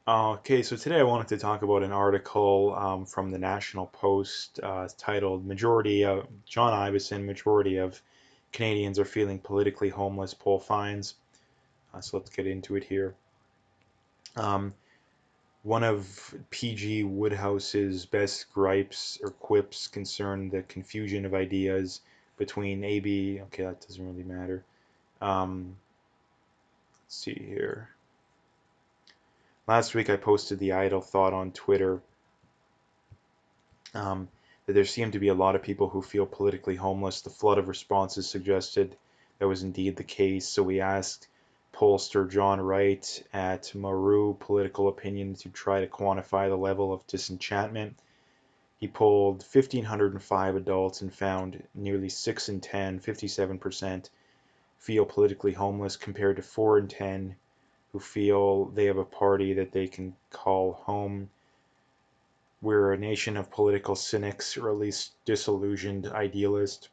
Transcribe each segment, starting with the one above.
Okay, so today I wanted to talk about an article from the National Post titled "Majority of John Iveson, Majority of Canadians are feeling politically homeless. Poll finds." So let's get into it here. Um, One of PG Woodhouse's best gripes or quips concern the confusion of ideas between AB. Okay, that doesn't really matter. Let's see here. Last week I posted the idle thought on Twitter um, that there seemed to be a lot of people who feel politically homeless. The flood of responses suggested that was indeed the case. So we asked pollster John Wright at Maru Political Opinion to try to quantify the level of disenchantment. He polled 1,505 adults and found nearly 6 in 10, 57%, feel politically homeless compared to 4 in 10 who feel they have a party that they can call home. We're a nation of political cynics, or at least disillusioned idealists.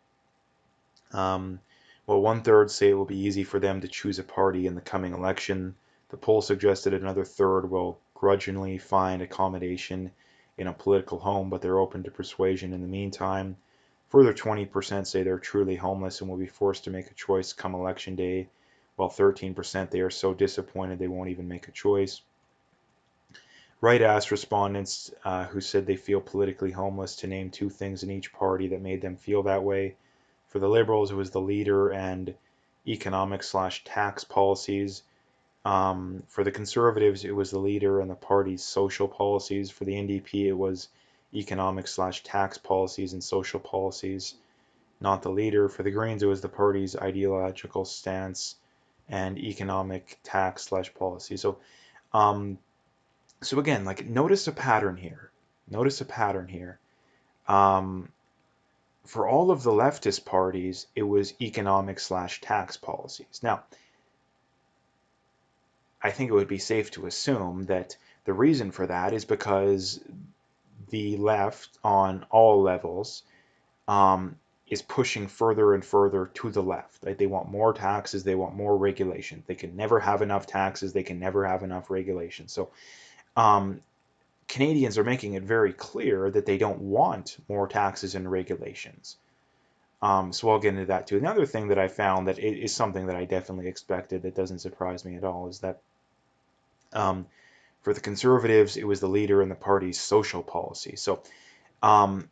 Um, well, one third say it will be easy for them to choose a party in the coming election. The poll suggested another third will grudgingly find accommodation in a political home, but they're open to persuasion in the meantime. Further 20% say they're truly homeless and will be forced to make a choice come election day, while 13% they are so disappointed they won't even make a choice. Wright asked respondents who said they feel politically homeless to name two things in each party that made them feel that way. For the Liberals, it was the leader and economic/tax policies. For the Conservatives, it was the leader and the party's social policies. For the NDP, it was economic/tax policies and social policies, not the leader. For the Greens, it was the party's ideological stance and economic tax/policy. Um, so again, like notice a pattern here. Notice a pattern here. Um, for all of the leftist parties, it was economic/tax policies. Now, I think it would be safe to assume that the reason for that is because the left on all levels um, is pushing further and further to the left. Right? They want more taxes, they want more regulation. They can never have enough taxes, they can never have enough regulation. So um, Canadians are making it very clear that they don't want more taxes and regulations. So I'll get into that too. Another thing that I found that is something that I definitely expected that doesn't surprise me at all is that um, for the Conservatives, it was the leader in the party's social policy. So um,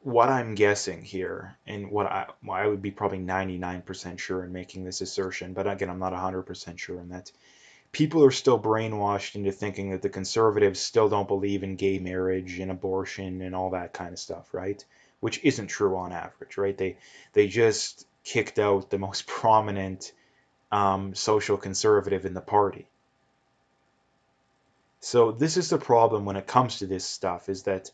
what I'm guessing here, and well, I would be probably 99% sure in making this assertion, but again, I'm not 100% sure in that. People are still brainwashed into thinking that the conservatives still don't believe in gay marriage and abortion and all that kind of stuff, right? Which isn't true on average, right? They just kicked out the most prominent social conservative in the party. So this is the problem when it comes to this stuff is that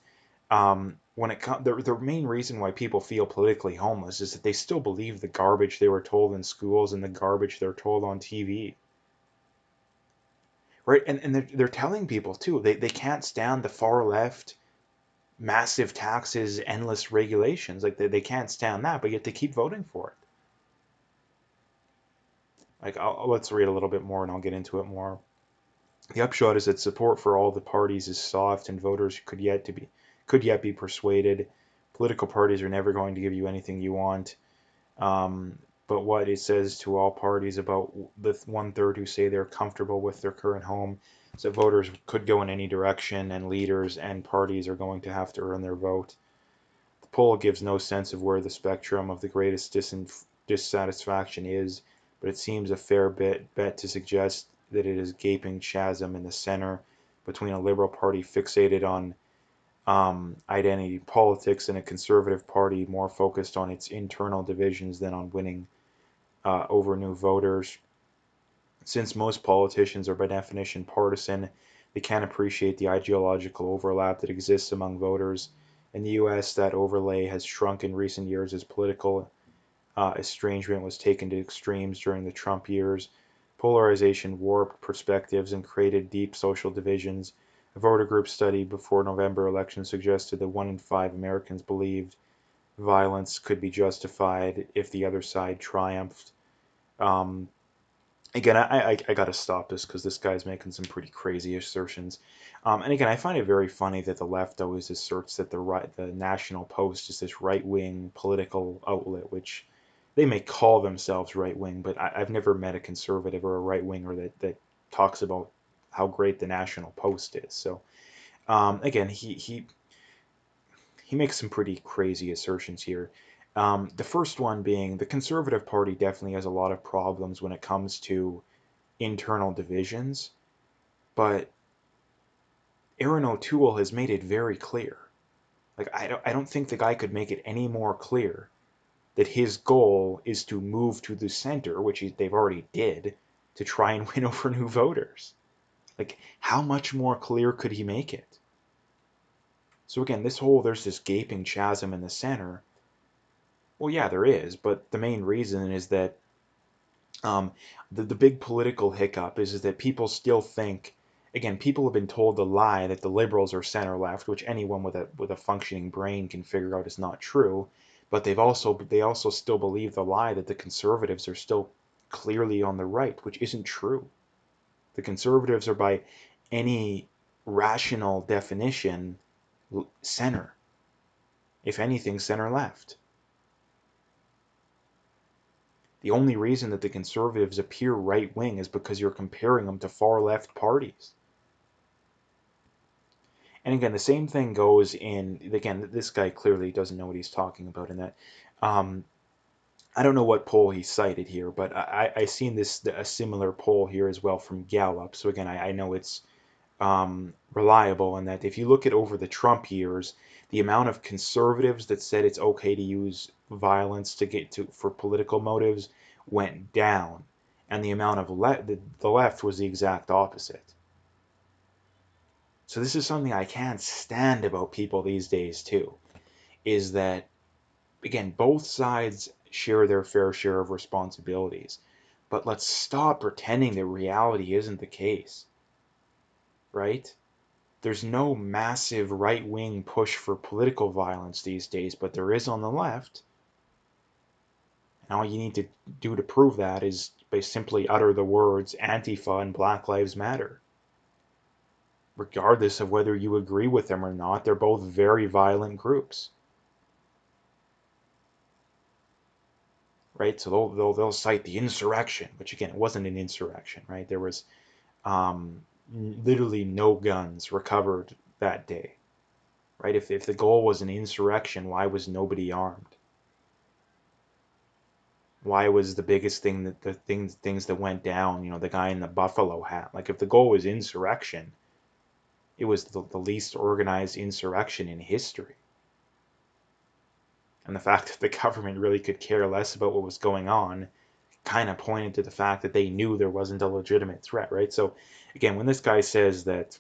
when it the main reason why people feel politically homeless is that they still believe the garbage they were told in schools and the garbage they're told on TV. Right, and they're telling people too they can't stand the far left massive taxes, endless regulations. Like they can't stand that, but yet they keep voting for it. Like let's read a little bit more and I'll get into it more. The upshot is that support for all the parties is soft and voters could yet be persuaded. Political parties are never going to give you anything you want. Um, but what it says to all parties about the one third who say they're comfortable with their current home is that voters could go in any direction, and leaders and parties are going to have to earn their vote. The poll gives no sense of where the spectrum of the greatest dissatisfaction is, but it seems a fair bet to suggest that it is a gaping chasm in the center between a Liberal Party fixated on identity politics and a Conservative Party more focused on its internal divisions than on winning over new voters. Since most politicians are by definition partisan, they can't appreciate the ideological overlap that exists among voters. In the US, that overlay has shrunk in recent years as political estrangement was taken to extremes during the Trump years. Polarization warped perspectives and created deep social divisions. A voter group study before November election suggested that 1 in 5 Americans believed violence could be justified if the other side triumphed. Um, Again, I got to stop this because this guy's making some pretty crazy assertions. And again, I find it very funny that the left always asserts that the National Post is this right wing political outlet, which they may call themselves right wing, but I've never met a conservative or a right winger that talks about how great the National Post is. So again, he makes some pretty crazy assertions here. The first one being the Conservative Party definitely has a lot of problems when it comes to internal divisions, but Aaron O'Toole has made it very clear. Like I don't think the guy could make it any more clear that his goal is to move to the center, which they've already did, to try and win over new voters. Like how much more clear could he make it? So again, there's this gaping chasm in the center. Well, yeah, there is, but the main reason is that um, the big political hiccup is that people still think, again, people have been told the lie that the liberals are center left, which anyone with a functioning brain can figure out is not true. But they also still believe the lie that the conservatives are still clearly on the right, which isn't true. The conservatives are by any rational definition center, if anything, center left. The only reason that the conservatives appear right wing is because you're comparing them to far left parties. And again, the same thing goes in, again, this guy clearly doesn't know what he's talking about in that. Um, I don't know what poll he cited here, but I seen a similar poll here as well from Gallup. So again, I know it's reliable in that if you look at over the Trump years, the amount of conservatives that said it's okay to use violence to get to for political motives went down, and the amount of the left was the exact opposite. So this is something I can't stand about people these days too, is that again both sides share their fair share of responsibilities, but let's stop pretending that reality isn't the case, right? There's no massive right wing push for political violence these days, but there is on the left. And all you need to do to prove that is by simply utter the words Antifa and Black Lives Matter. Regardless of whether you agree with them or not, they're both very violent groups, right? So they'll cite the insurrection, which again, it wasn't an insurrection, right? There was um, literally no guns recovered that day, right? If the goal was an insurrection, why was nobody armed? Why was the biggest thing that the things that went down, the guy in the buffalo hat? Like if the goal was insurrection, it was the least organized insurrection in history. And the fact that the government really could care less about what was going on kind of pointed to the fact that they knew there wasn't a legitimate threat, right? So again, when this guy says that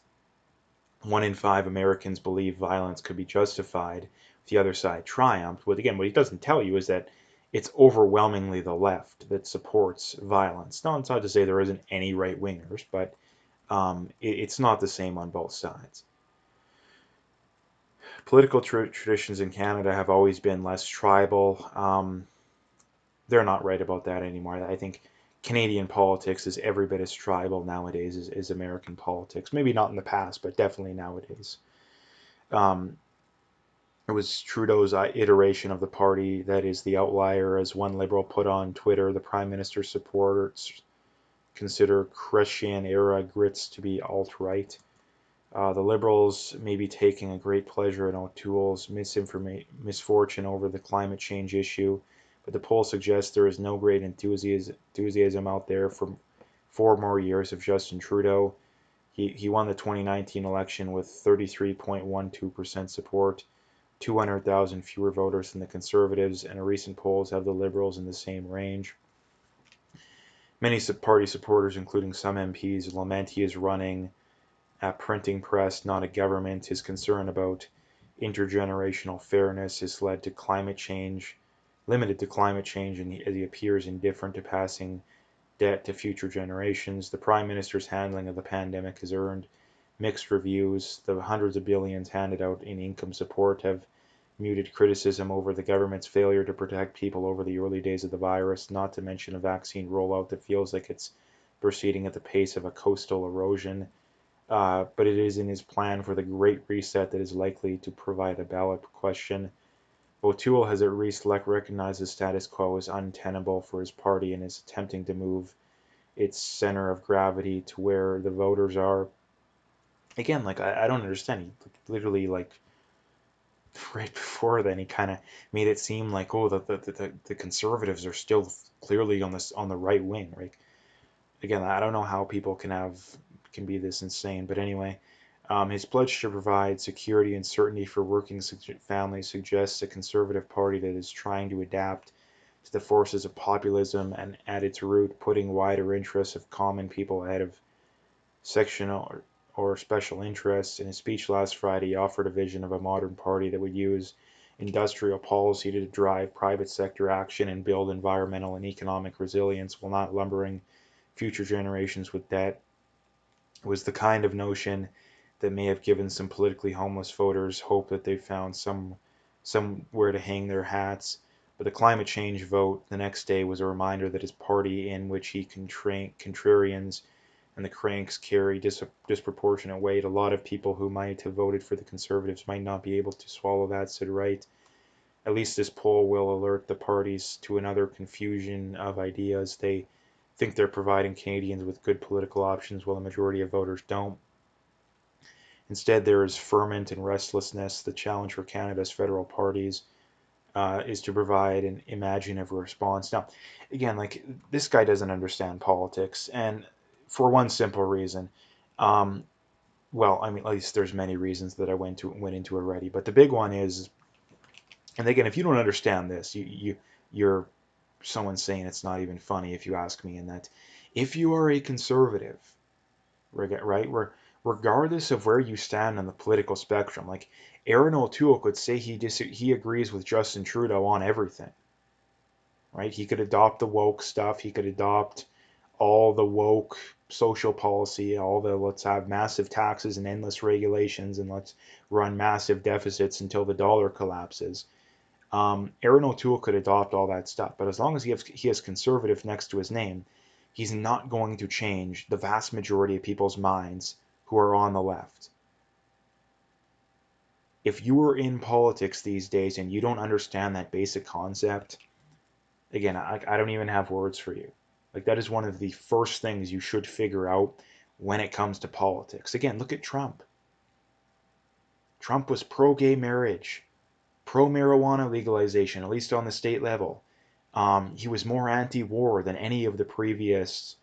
1 in 5 Americans believe violence could be justified, the other side triumphed. What he doesn't tell you is that it's overwhelmingly the left that supports violence. No, it's not to say there isn't any right wingers, but it's not the same on both sides. Political traditions in Canada have always been less tribal. They're not right about that anymore. I think Canadian politics is every bit as tribal nowadays as American politics. Maybe not in the past, but definitely nowadays. Um, it was Trudeau's iteration of the party that is the outlier, as one liberal put on Twitter. The prime minister's supporters consider Chrétien era grits to be alt-right. The Liberals may be taking a great pleasure in O'Toole's misfortune over the climate change issue, but the poll suggests there is no great enthusiasm out there for 4 more years of Justin Trudeau. He won the 2019 election with 33.12% support, 200,000 fewer voters than the Conservatives, and recent polls have the Liberals in the same range. Many party supporters, including some MPs, lament he is running a printing press, not a government. His concern about intergenerational fairness has led to limited to climate change, and he appears indifferent to passing debt to future generations. The Prime Minister's handling of the pandemic has earned mixed reviews. The hundreds of billions handed out in income support have muted criticism over the government's failure to protect people over the early days of the virus, not to mention a vaccine rollout that feels like it's proceeding at the pace of a coastal erosion. But it is in his plan for the Great Reset that is likely to provide a ballot question. O'Toole has at least recognized the status quo as untenable for his party and is attempting to move its center of gravity to where the voters are. Again, like I don't understand. He literally like right before then he kind of made it seem like oh the conservatives are still clearly on this on the right wing, right? Again, I don't know how people can be this insane, but anyway, his pledge to provide security and certainty for working families suggests a conservative party that is trying to adapt to the forces of populism and at its root putting wider interests of common people ahead of sectional or special interests. In his speech last Friday, he offered a vision of a modern party that would use industrial policy to drive private sector action and build environmental and economic resilience while not lumbering future generations with debt. It was the kind of notion that may have given some politically homeless voters hope that they found somewhere to hang their hats. But the climate change vote the next day was a reminder that his party, in which he contrarians and the cranks carry disproportionate weight. A lot of people who might have voted for the Conservatives might not be able to swallow that, said Wright. At least this poll will alert the parties to another confusion of ideas. They think they're providing Canadians with good political options while the majority of voters don't. Instead, there is ferment and restlessness. The challenge for Canada's federal parties is to provide an imaginative response. Now, again, like this guy doesn't understand politics, and for one simple reason. Um, well, I mean, at least there's many reasons that I went into already, but the big one is, and again, if you don't understand this, you're someone saying it's not even funny if you ask me, in that if you are a conservative, right, regardless of where you stand on the political spectrum, like Aaron O'Toole could say he agrees with Justin Trudeau on everything, right? He could adopt the woke stuff. He could adopt all the woke social policy, all the let's have massive taxes and endless regulations and let's run massive deficits until the dollar collapses. Aaron O'Toole could adopt all that stuff, but as long as he has conservative next to his name, he's not going to change the vast majority of people's minds who are on the left. If you are in politics these days and you don't understand that basic concept, again, I don't even have words for you. Like, that is one of the first things you should figure out when it comes to politics. Again, look at Trump. Trump was pro gay marriage, pro marijuana legalization, at least on the state level. He was more anti war than any of the previous,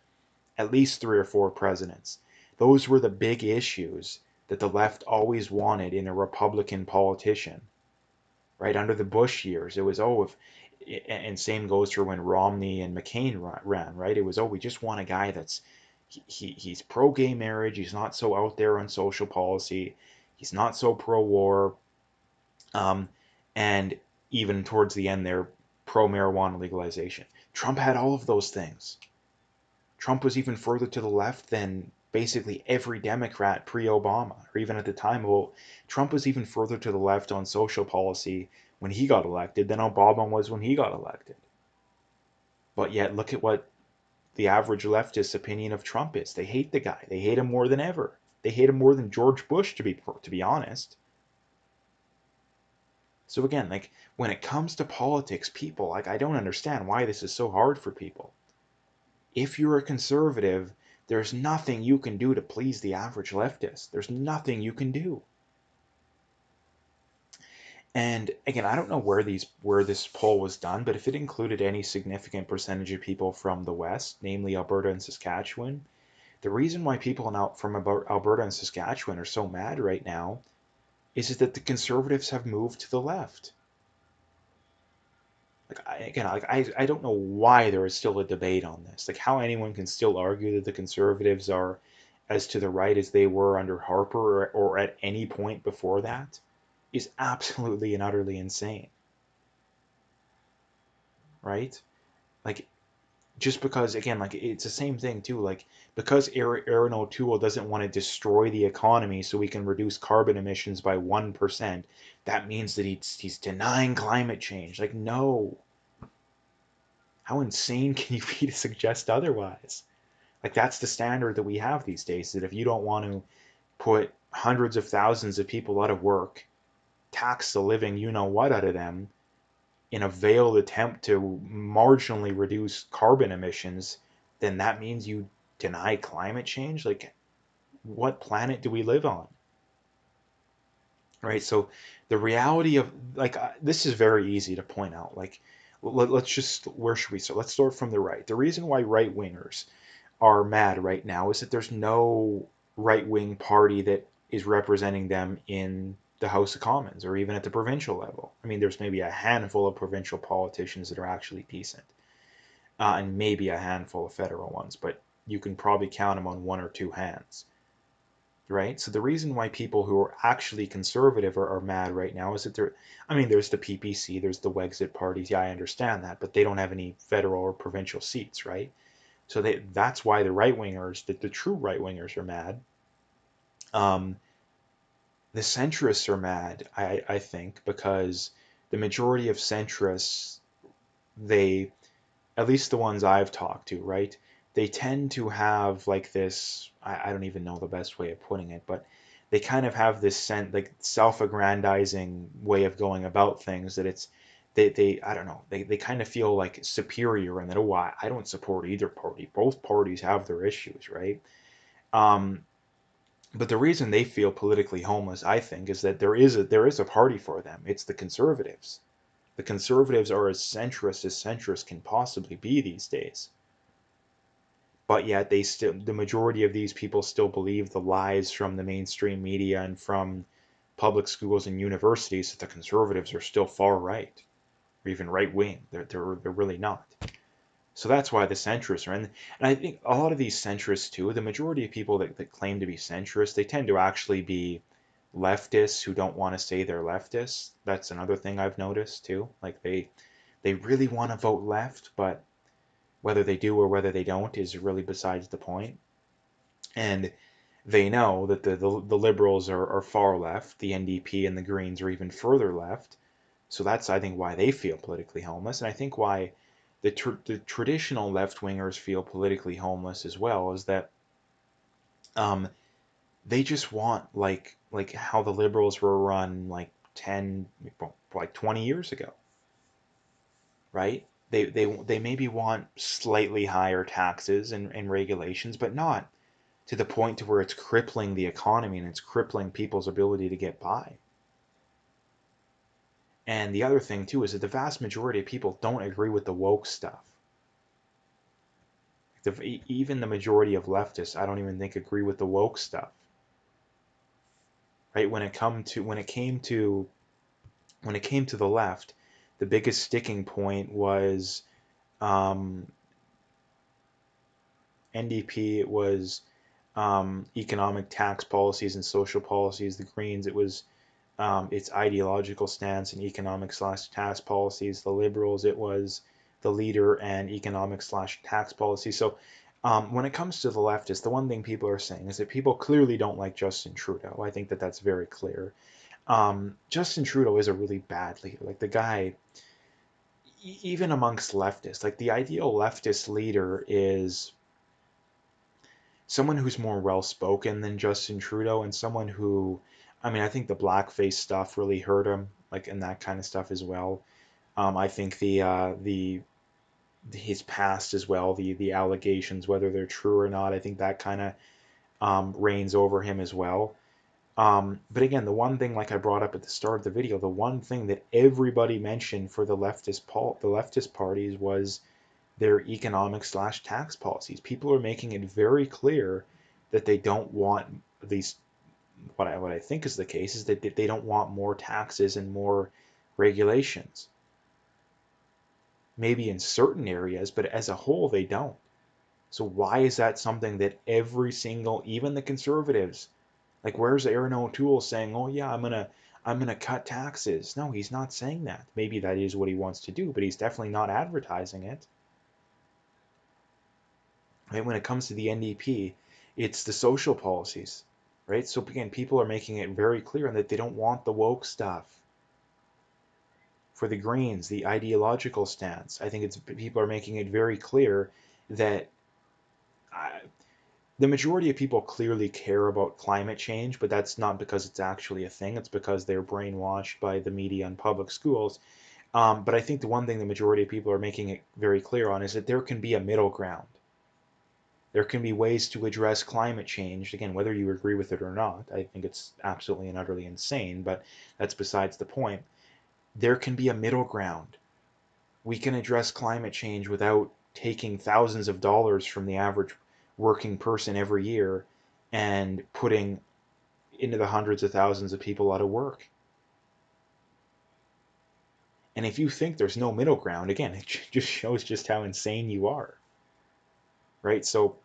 at least 3 or 4 presidents. Those were the big issues that the left always wanted in a Republican politician. Right under the Bush years, it was oh, if and same goes for when Romney and McCain ran, right? It was oh, we just want a guy that's he's pro gay marriage, he's not so out there on social policy, he's not so pro war, um, and even towards the end there, pro marijuana legalization. Trump had all of those things. Trump was even further to the left than basically every Democrat pre-Obama, or even at the time. Well, Trump was even further to the left on social policy when he got elected than Obama was when he got elected. But yet, look at what the average leftist opinion of Trump is. They hate the guy. They hate him more than ever. They hate him more than George Bush, to be honest. So again, like when it comes to politics, people, like I don't understand why this is so hard for people. If you're a conservative, there's nothing you can do to please the average leftist. There's nothing you can do. And again, I don't know where this poll was done, but if it included any significant percentage of people from the West, namely Alberta and Saskatchewan, the reason why people from Alberta and Saskatchewan are so mad right now is that the Conservatives have moved to the left. I don't know why there is still a debate on this. Like how anyone can still argue that the Conservatives are as to the right as they were under Harper or at any point before that is absolutely and utterly insane, right? Like just because again, like it's the same thing too. Like because Aaron O'Toole doesn't want to destroy the economy so we can reduce carbon emissions by 1%, that means that he's denying climate change. Like no, how insane can you be to suggest otherwise? Like that's the standard that we have these days, that if you don't want to put hundreds of thousands of people out of work, tax the living you know what out of them in a veiled attempt to marginally reduce carbon emissions, then that means you deny climate change? Like, what planet do we live on? Right? So the reality of, like, this is very easy to point out. Like, let's just, where should we start? Let's start from the right. The reason why right wingers are mad right now is that there's no right wing party that is representing them in the House of Commons or even at the provincial level. I mean, there's maybe a handful of provincial politicians that are actually decent, and maybe a handful of federal ones, but you can probably count them on one or two hands, right? So the reason why people who are actually conservative are mad right now is that I mean, there's the PPC, there's the Wexit parties. Yeah, I understand that, but they don't have any federal or provincial seats, right? So that's why the right wingers, the true right wingers, are mad. Um, the centrists are mad, I think, because the majority of centrists, they, at least the ones I've talked to, right, they tend to have like this, I don't even know the best way of putting it, but they kind of have this like self-aggrandizing way of going about things, that it's, they I don't know, they kind of feel like superior, and that, oh, I don't support either party. Both parties have their issues, right? Um, but the reason they feel politically homeless, I think, is that there is a party for them. It's the conservatives. The conservatives are as centrist can possibly be these days. But yet the majority of these people still believe the lies from the mainstream media and from public schools and universities, that the conservatives are still far right or even right wing. They're really not. So that's why the centrists are in. And I think a lot of these centrists too, the majority of people that claim to be centrists, they tend to actually be leftists who don't want to say they're leftists. That's another thing I've noticed too. Like they really want to vote left, but whether they do or whether they don't is really besides the point. And they know that the liberals are far left, the NDP and the Greens are even further left. So that's, I think, why they feel politically homeless. And I think why the traditional left wingers feel politically homeless as well is that um, they just want, like how the liberals were run like 10, like 20 years ago, right? They maybe want slightly higher taxes and regulations, but not to the point to where it's crippling the economy and it's crippling people's ability to get by. And the other thing too is that the vast majority of people don't agree with the woke stuff. Even the majority of leftists, I don't even think agree with the woke stuff. Right? When it came to the left, the biggest sticking point was um, NDP. It was economic tax policies and social policies. The Greens, it was its ideological stance in economic slash tax policies. The Liberals, it was the leader and economic slash tax policy. So when it comes to the leftists, the one thing people are saying is that people clearly don't like Justin Trudeau. I think that that's very clear. Justin Trudeau is a really bad leader. Like the guy, even amongst leftists, like the ideal leftist leader is someone who's more well spoken than Justin Trudeau, and someone who, I mean, I think the blackface stuff really hurt him, like, and that kind of stuff as well. I think the his past as well, the allegations, whether they're true or not, I think that kind of reigns over him as well. But again, the one thing, like I brought up at the start of the video, the one thing that everybody mentioned for the leftist parties was their economic slash tax policies. People are making it very clear that they don't want these. What I think is the case is that they don't want more taxes and more regulations. Maybe in certain areas, but as a whole, they don't. So why is that something that every single, even the conservatives, like where's Aaron O'Toole saying, "Oh yeah, I'm gonna cut taxes"? No, he's not saying that. Maybe that is what he wants to do, but he's definitely not advertising it. Right? When it comes to the NDP, it's the social policies, right? So again, people are making it very clear that they don't want the woke stuff. For the Greens, the ideological stance, I think it's people are making it very clear that the majority of people clearly care about climate change, but that's not because it's actually a thing. It's because they're brainwashed by the media and public schools. But I think the one thing the majority of people are making it very clear on is that there can be a middle ground. There can be ways to address climate change. Again, whether you agree with it or not, I think it's absolutely and utterly insane, but that's besides the point. There can be a middle ground. We can address climate change without taking thousands of dollars from the average working person every year and putting into the hundreds of thousands of people out of work. And if you think there's no middle ground, again, it just shows just how insane you are, right? So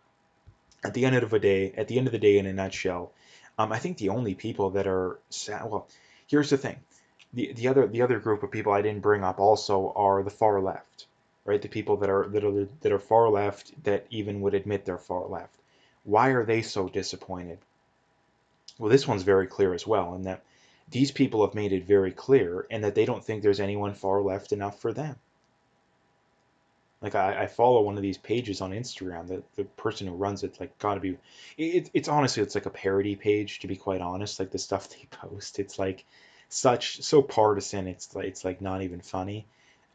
at the end of the day, in a nutshell, I think the only people that are sad, well, here's the thing. The other group of people I didn't bring up also are the far left, right? The people that are far left that even would admit they're far left. Why are they so disappointed? Well, this one's very clear as well, in that these people have made it very clear, and that they don't think there's anyone far left enough for them. Like I follow one of these pages on Instagram. The person who runs it's like gotta be. It's honestly it's like a parody page, to be quite honest. Like the stuff they post, it's like so partisan. It's like not even funny.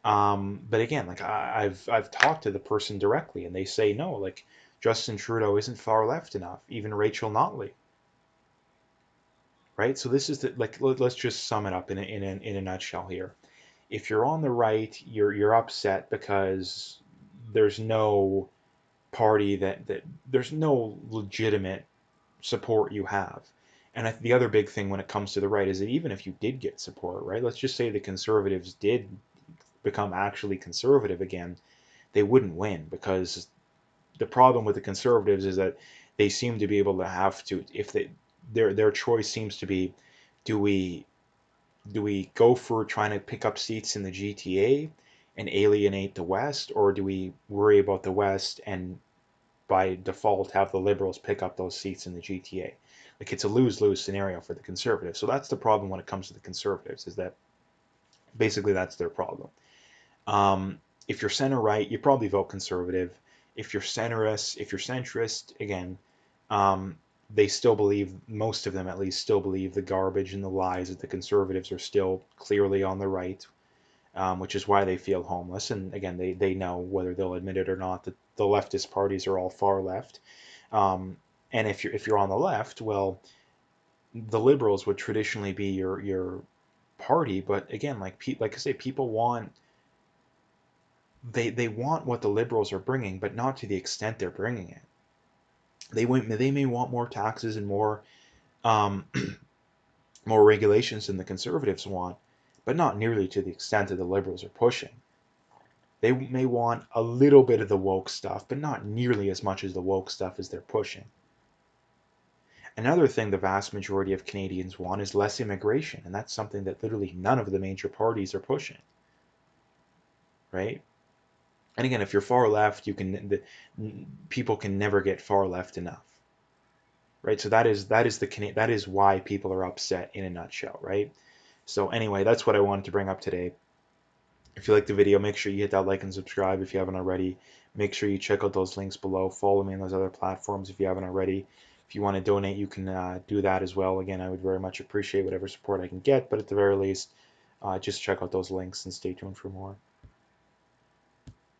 But again, like I've talked to the person directly, and they say no. Like Justin Trudeau isn't far left enough. Even Rachel Notley, right? So this is like let's just sum it up in a nutshell here. If you're on the right, you're upset because there's no party that there's no legitimate support you have. And the other big thing when it comes to the right is that even if you did get support, right? Let's just say the conservatives did become actually conservative again, they wouldn't win, because the problem with the conservatives is that they seem to be able to have to, if they their choice seems to be, do we go for trying to pick up seats in the GTA and alienate the West, or do we worry about the West and by default have the Liberals pick up those seats in the GTA? Like it's a lose-lose scenario for the Conservatives. So that's the problem when it comes to the Conservatives, is that basically that's their problem. If you're center right, you probably vote Conservative. If you're centrist, again, um, they still believe, most of them at least, still believe the garbage and the lies that the Conservatives are still clearly on the right, which is why they feel homeless. And again, they know, whether they'll admit it or not, that the leftist parties are all far left. Um, and if you're on the left, well, the Liberals would traditionally be your party. But again, like I say, people want, they want what the Liberals are bringing, but not to the extent they're bringing it. They may want more taxes and um, more regulations than the Conservatives want, but not nearly to the extent that the Liberals are pushing. They may want a little bit of the woke stuff, but not nearly as much as the woke stuff as they're pushing. Another thing the vast majority of Canadians want is less immigration, and that's something that literally none of the major parties are pushing, right? And again, if you're far left, people can never get far left enough, right? So that is why people are upset in a nutshell, right? So anyway, that's what I wanted to bring up today. If you like the video, make sure you hit that like and subscribe if you haven't already. Make sure you check out those links below. Follow me on those other platforms if you haven't already. If you want to donate, you can do that as well. Again, I would very much appreciate whatever support I can get, but at the very least, just check out those links and stay tuned for more.